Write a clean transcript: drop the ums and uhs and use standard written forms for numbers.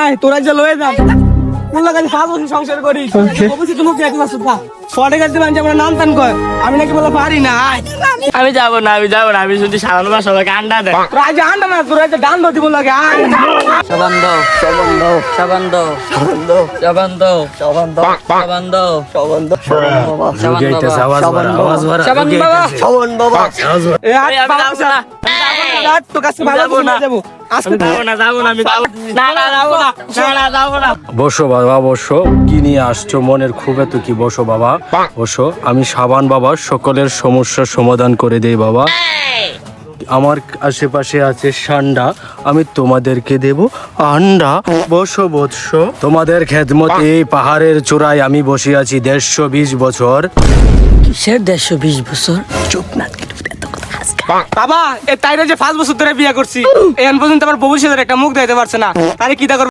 আয় তোরা যে লয়ে যা বললা কাছে 5 বছর সংসার করি অবশ্যই তুমি কি এক মাস থাক পরে কাছে মানে আমরা নাম টান কয় আমি নাকি বলে পারি না আয় আমি যাবো না আমি শুধু সাধারণ বা সবাইকে আন্ডা দেয় তোরা যে আন্ডা না তোরা যে ডান ধরতে বললা আয় সাবান দাও সাবান দাও সাবান দাও সাবান দাও সাবান দাও সাবান দাও সাবান দাও সাবান দাও সাবান বাবা সাবান বাবা এ আয় আমি যাবো না। তো কাছে ভালো যাবো না। যাবো আজকে যাবো না আমি যাবো যাবো না বসো বাবা বসো, কি নিয়ে আসছো, মনের ক্ষোভে তো কি, বসো বাবা বসো। আমি সাবান বাবা সকলের সমস্যার সমাধান করে দেই বাবা। আমার আশেপাশে আছে সান্ডা, আমি তোমাদেরকে দেব আন্ডা। বসো বৎস, তোমাদের খেদমতে এই পাহাড়ের চূড়ায় আমি বসে আছি 120 বছর। কিসের 120 বছর? চুপ না বাবা এ তাইরে যে 5 বছর ধরে বিয়ে করছি এখন পর্যন্ত আমার ভবিষ্যতের একটা মুখ দিতে পারছে না তারে কি তা